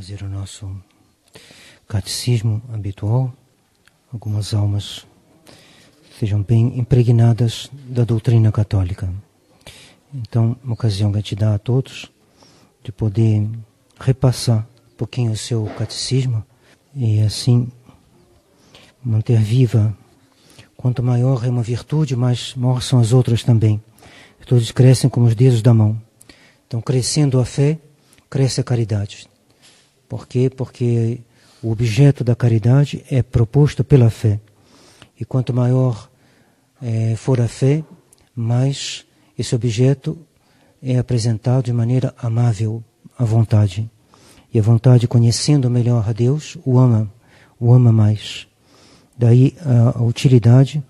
fazer o nosso catecismo habitual. Algumas almas sejam bem impregnadas da doutrina católica. Então, uma ocasião que a gente dá a todos de poder repassar um pouquinho o seu catecismo e assim manter viva. Quanto maior é uma virtude, maior são as outras também. Todos crescem como os dedos da mão. Então, crescendo a fé, cresce a caridade. Por quê? Porque o objeto da caridade é proposto pela fé. E quanto maior for a fé, mais esse objeto é apresentado de maneira amável à vontade. E a vontade, conhecendo melhor a Deus, o ama mais. Daí a utilidade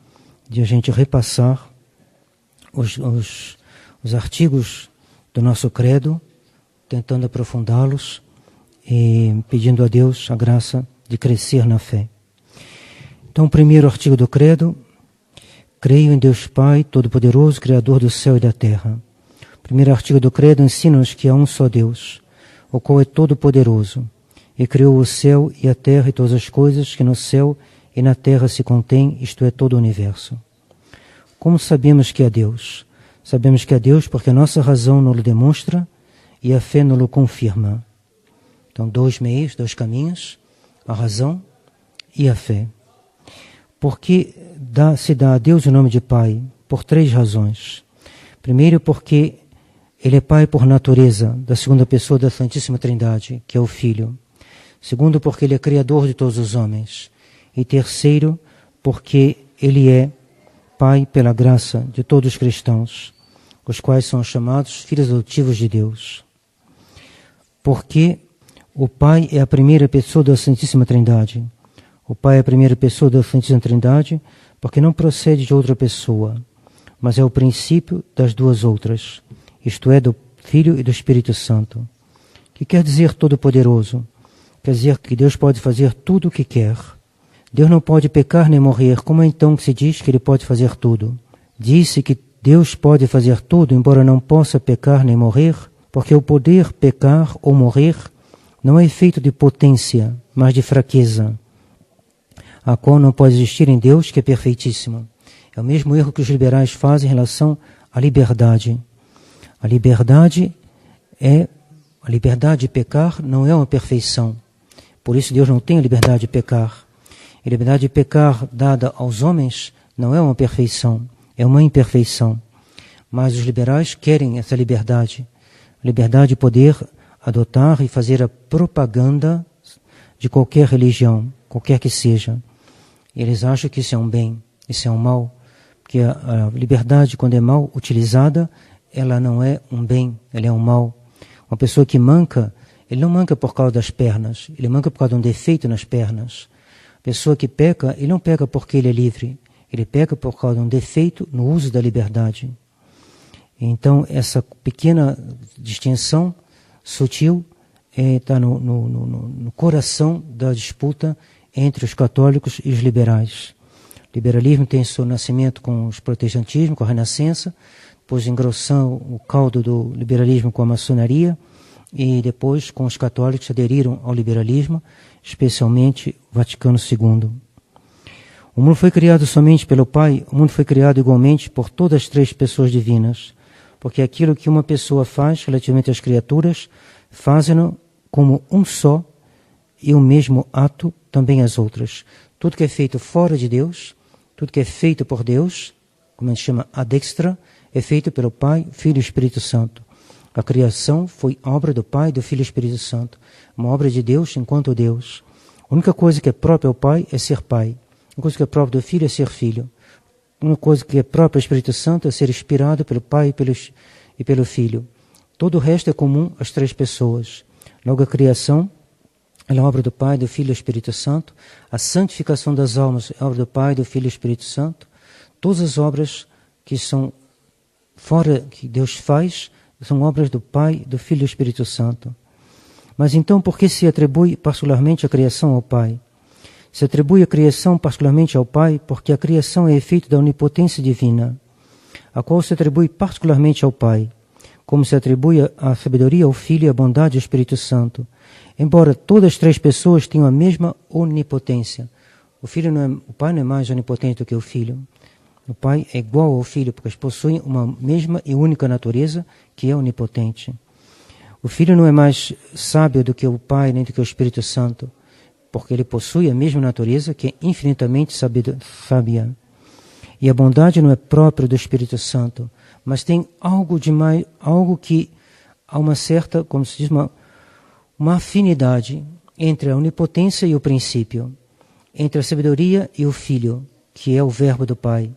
de a gente repassar os artigos do nosso credo, tentando aprofundá-los e pedindo a Deus a graça de crescer na fé. Então, o primeiro artigo do credo: creio em Deus Pai Todo-Poderoso, Criador do céu e da terra. O primeiro artigo do credo ensina-nos que há um só Deus, o qual é todo-poderoso, e criou o céu e a terra e todas as coisas que no céu e na terra se contém, isto é, todo o universo. Como sabemos que é Deus? Sabemos que é Deus porque a nossa razão nos demonstra e a fé nos confirma. Então, dois meios, dois caminhos, a razão e a fé. Porque se dá a Deus o nome de Pai? Por três razões. Primeiro, porque Ele é Pai por natureza, da segunda pessoa da Santíssima Trindade, que é o Filho. Segundo, porque Ele é Criador de todos os homens. E terceiro, porque Ele é Pai pela graça de todos os cristãos, os quais são chamados filhos adotivos de Deus. Porque o Pai é a primeira pessoa da Santíssima Trindade. O Pai é a primeira pessoa da Santíssima Trindade porque não procede de outra pessoa, mas é o princípio das duas outras, isto é, do Filho e do Espírito Santo. O que quer dizer todo-poderoso? Quer dizer que Deus pode fazer tudo o que quer. Deus não pode pecar nem morrer. Como então se diz que Ele pode fazer tudo? Diz-se que Deus pode fazer tudo, embora não possa pecar nem morrer, porque o poder pecar ou morrer não é efeito de potência, mas de fraqueza, a qual não pode existir em Deus, que é perfeitíssimo. É o mesmo erro que os liberais fazem em relação à liberdade. A liberdade de pecar não é uma perfeição. Por isso Deus não tem a liberdade de pecar. A liberdade de pecar dada aos homens não é uma perfeição, é uma imperfeição. Mas os liberais querem essa liberdade. A liberdade de poder adotar e fazer a propaganda de qualquer religião, qualquer que seja. Eles acham que isso é um bem, isso é um mal. Porque a liberdade, quando é mal utilizada, ela não é um bem, ela é um mal. Uma pessoa que manca, ele não manca por causa das pernas, ele manca por causa de um defeito nas pernas. A pessoa que peca, ele não peca porque ele é livre, ele peca por causa de um defeito no uso da liberdade. Então, essa pequena distinção sutil está no coração da disputa entre os católicos e os liberais. O liberalismo tem seu nascimento com os protestantismos, com a Renascença, depois engrossou o caldo do liberalismo com a maçonaria, e depois com os católicos que aderiram ao liberalismo, especialmente o Vaticano II. O mundo foi criado somente pelo Pai, o mundo foi criado igualmente por todas as três pessoas divinas, porque aquilo que uma pessoa faz relativamente às criaturas, fazem-no como um só e o mesmo ato também as outras. Tudo que é feito fora de Deus, tudo que é feito por Deus, como a gente chama ad extra, é feito pelo Pai, Filho e Espírito Santo. A criação foi obra do Pai, do Filho e Espírito Santo. Uma obra de Deus enquanto Deus. A única coisa que é própria ao Pai é ser Pai. A única coisa que é própria do Filho é ser Filho. A única coisa que é própria ao Espírito Santo é ser inspirado pelo Pai e pelo Filho. Todo o resto é comum às três pessoas. Logo, a criação é a obra do Pai, do Filho e do Espírito Santo. A santificação das almas é a obra do Pai, do Filho e do Espírito Santo. Todas as obras que são fora, que Deus faz, são obras do Pai, do Filho e do Espírito Santo. Mas então, por que se atribui particularmente a criação ao Pai? Se atribui a criação particularmente ao Pai porque a criação é efeito da onipotência divina, a qual se atribui particularmente ao Pai, como se atribui a sabedoria ao Filho e a bondade ao Espírito Santo. embora todas as três pessoas tenham a mesma onipotência. O pai não é mais onipotente do que o filho. O pai é igual ao filho, porque eles possuem uma mesma e única natureza, que é onipotente. O filho não é mais sábio do que o pai, nem do que o Espírito Santo, porque ele possui a mesma natureza, que é infinitamente sábia. E a bondade não é própria do Espírito Santo, mas tem algo que há uma certa, como se diz, uma afinidade entre a onipotência e o princípio, entre a sabedoria e o Filho, que é o verbo do Pai,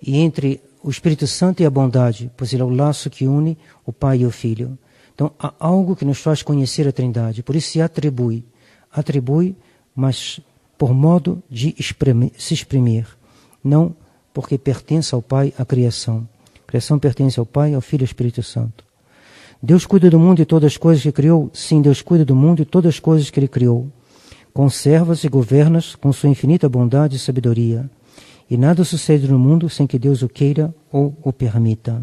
e entre o Espírito Santo e a bondade, pois ele é o laço que une o Pai e o Filho. Então, há algo que nos faz conhecer a Trindade, por isso se atribui, mas por modo de se exprimir, não porque pertence ao Pai a criação. A criação pertence ao Pai, ao Filho e ao Espírito Santo. Deus cuida do mundo e todas as coisas que criou? Sim, Deus cuida do mundo e todas as coisas que Ele criou. Conserva-as e governa-as com sua infinita bondade e sabedoria. E nada sucede no mundo sem que Deus o queira ou o permita.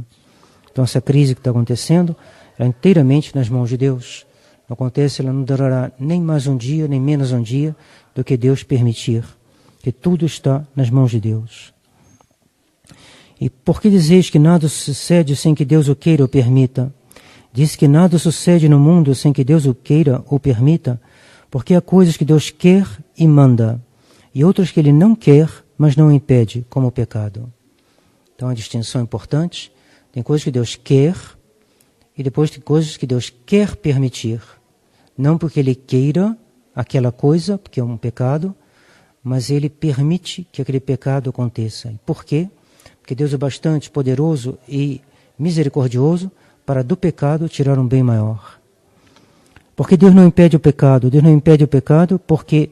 Então essa crise que está acontecendo é inteiramente nas mãos de Deus. Não acontece, ela não durará nem mais um dia, nem menos um dia do que Deus permitir. Que tudo está nas mãos de Deus. E por que dizeis que nada sucede sem que Deus o queira ou permita? Diz que nada sucede no mundo sem que Deus o queira ou permita, porque há coisas que Deus quer e manda, e outras que Ele não quer, mas não impede, como o pecado. Então, a distinção é importante. Tem coisas que Deus quer, e depois tem coisas que Deus quer permitir. Não porque Ele queira aquela coisa, porque é um pecado, mas Ele permite que aquele pecado aconteça. E por quê? Porque Deus é bastante poderoso e misericordioso para do pecado tirar um bem maior. Porque Deus não impede o pecado? Deus não impede o pecado porque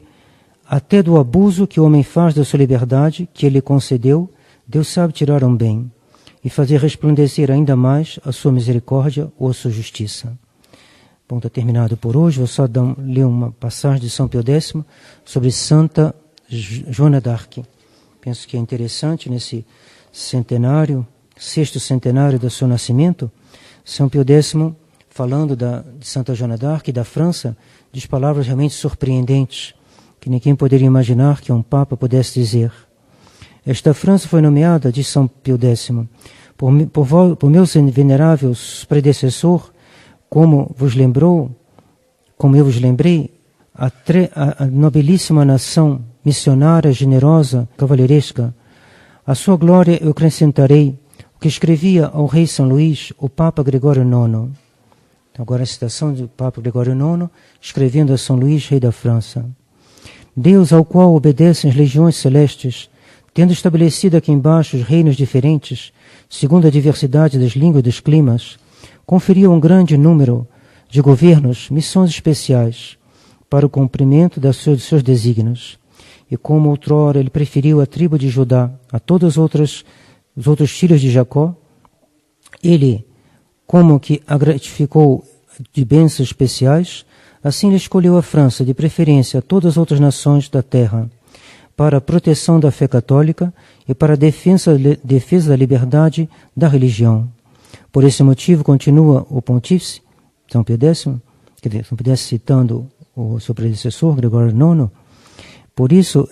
até do abuso que o homem faz da sua liberdade, que Ele concedeu, Deus sabe tirar um bem e fazer resplandecer ainda mais a sua misericórdia ou a sua justiça. Bom, está terminado por hoje. Vou só ler uma passagem de São Pio X sobre Santa Joana d'Arc. Penso que é interessante nesse centenário, 6º centenário do seu nascimento, São Pio X, falando de Santa Joana d'Arc e da França, diz palavras realmente surpreendentes, que ninguém poderia imaginar que um Papa pudesse dizer. Esta França foi nomeada, diz São Pio X, por meu venerável predecessor, como eu vos lembrei, a nobilíssima nação missionária, generosa, cavalheiresca. A sua glória eu acrescentarei o que escrevia ao rei São Luís, o Papa Gregório IX. Agora a citação do Papa Gregório IX, escrevendo a São Luís, rei da França. Deus, ao qual obedecem as legiões celestes, tendo estabelecido aqui embaixo os reinos diferentes, segundo a diversidade das línguas e dos climas, conferiu um grande número de governos, missões especiais, para o cumprimento dos seus desígnios. E como outrora ele preferiu a tribo de Judá a todos os outros filhos de Jacó, ele, como que a gratificou de bênçãos especiais, assim ele escolheu a França, de preferência a todas as outras nações da terra, para a proteção da fé católica e para a defesa da liberdade da religião. Por esse motivo, continua o pontífice, São Pio X, São Pio X citando o seu predecessor, Gregório IX, por isso,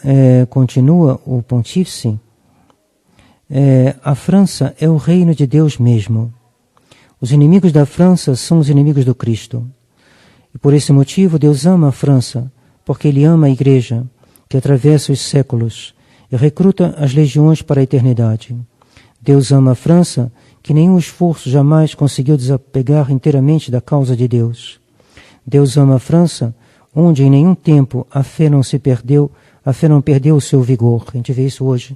continua o pontífice, a França é o reino de Deus mesmo. Os inimigos da França são os inimigos do Cristo. E por esse motivo, Deus ama a França, porque Ele ama a Igreja, que atravessa os séculos e recruta as legiões para a eternidade. Deus ama a França, que nenhum esforço jamais conseguiu desapegar inteiramente da causa de Deus. Deus ama a França, onde em nenhum tempo a fé não perdeu o seu vigor. A gente vê isso hoje.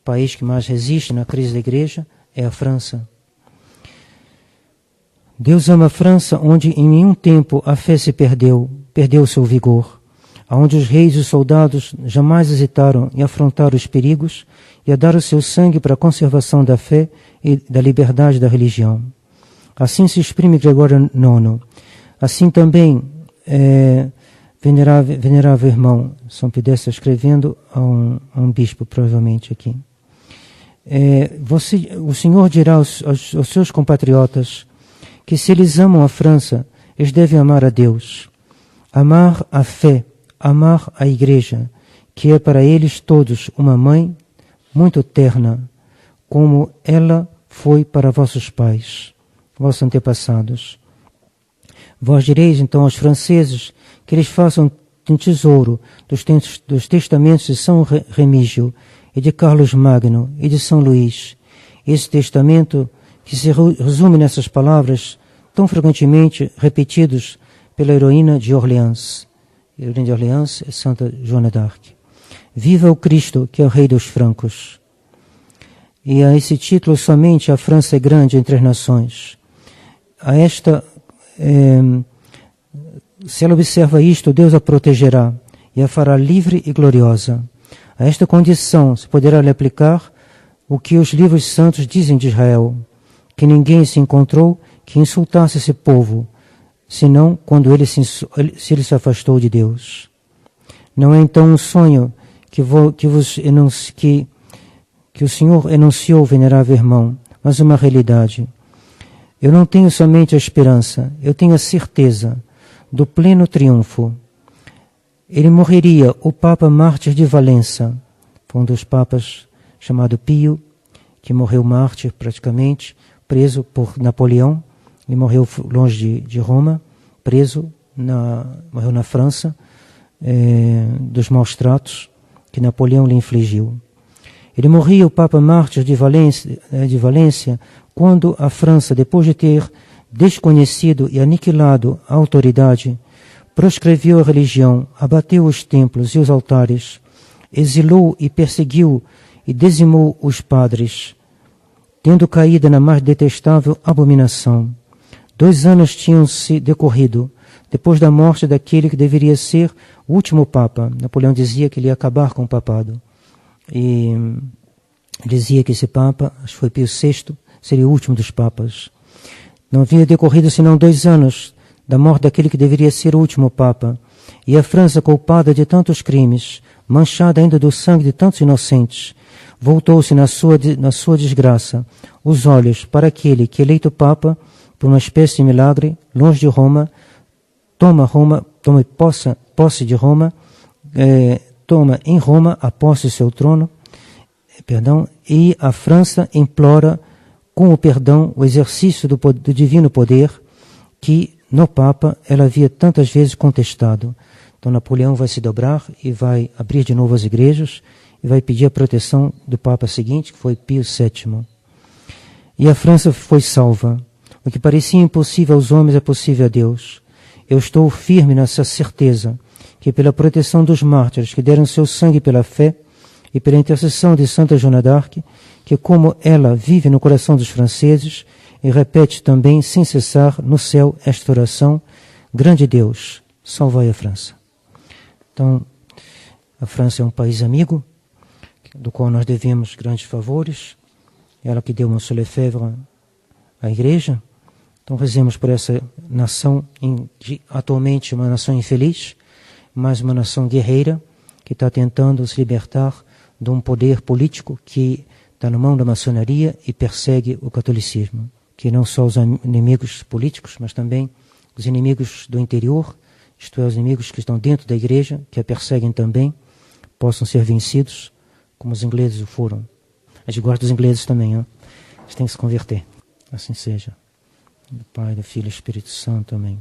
O país que mais resiste na crise da Igreja é a França. Deus ama a França, onde em nenhum tempo a fé perdeu o seu vigor, onde os reis e os soldados jamais hesitaram em afrontar os perigos e a dar o seu sangue para a conservação da fé e da liberdade da religião. Assim se exprime Gregório IX. Assim também, venerável irmão, São Pio X está escrevendo a um bispo, provavelmente aqui. O Senhor dirá aos seus compatriotas que se eles amam a França, eles devem amar a Deus. amar a fé, amar a Igreja, que é para eles todos uma mãe muito terna, como ela foi para vossos pais, vossos antepassados. Vós direis então aos franceses que eles façam um tesouro dos testamentos de São Remígio e de Carlos Magno e de São Luís. Esse testamento que se resume nessas palavras tão frequentemente repetidos pela heroína de Orleans. A heroína de Orleans é Santa Joana d'Arc. Viva o Cristo, que é o Rei dos Francos. E a esse título somente a França é grande entre as nações. A esta, se ela observa isto, Deus a protegerá e a fará livre e gloriosa. A esta condição se poderá lhe aplicar o que os livros santos dizem de Israel, que ninguém se encontrou que insultasse esse povo, senão quando ele se afastou de Deus. Não é então um sonho que o Senhor enunciou, venerável irmão, mas uma realidade. Eu não tenho somente a esperança, eu tenho a certeza do pleno triunfo. Ele morreria, o Papa Mártir de Valença, foi um dos papas chamado Pio, que morreu mártir praticamente, preso por Napoleão, e morreu longe de Roma, morreu na França, dos maus tratos que Napoleão lhe infligiu. Ele morria, o Papa Mártir de Valência, quando a França, depois de ter desconhecido e aniquilado a autoridade, proscreveu a religião, abateu os templos e os altares, exilou e perseguiu e dizimou os padres, tendo caído na mais detestável abominação. 2 anos tinham-se decorrido depois da morte daquele que deveria ser o último Papa. Napoleão dizia que ele ia acabar com o papado. E dizia que esse Papa, acho que foi Pio VI, seria o último dos Papas. Não havia decorrido senão 2 anos da morte daquele que deveria ser o último Papa. E a França, culpada de tantos crimes, manchada ainda do sangue de tantos inocentes, voltou-se na sua desgraça os olhos para aquele que, eleito Papa, por uma espécie de milagre, longe de Roma, toma posse de Roma, toma em Roma a posse do seu trono, e a França implora com o perdão o exercício do divino poder que no Papa ela havia tantas vezes contestado. Então Napoleão vai se dobrar e vai abrir de novo as igrejas e vai pedir a proteção do Papa seguinte, que foi Pio VII. E a França foi salva. O que parecia impossível aos homens é possível a Deus. Eu estou firme nessa certeza que pela proteção dos mártires que deram seu sangue pela fé e pela intercessão de Santa Joana d'Arc, que como ela vive no coração dos franceses e repete também sem cessar no céu esta oração: grande Deus, salvai a França. Então, a França é um país amigo, do qual nós devemos grandes favores, ela que deu Monsieur Lefebvre à Igreja. Então rezemos por essa nação, atualmente uma nação infeliz, mas uma nação guerreira, que está tentando se libertar de um poder político que está na mão da maçonaria e persegue o catolicismo. Que não só os inimigos políticos, mas também os inimigos do interior, isto é, os inimigos que estão dentro da Igreja, que a perseguem também, possam ser vencidos, como os ingleses o foram. A gente gosta dos ingleses também, hein? Eles têm que se converter. Assim seja. Do Pai, do Filho e do Espírito Santo. Amém.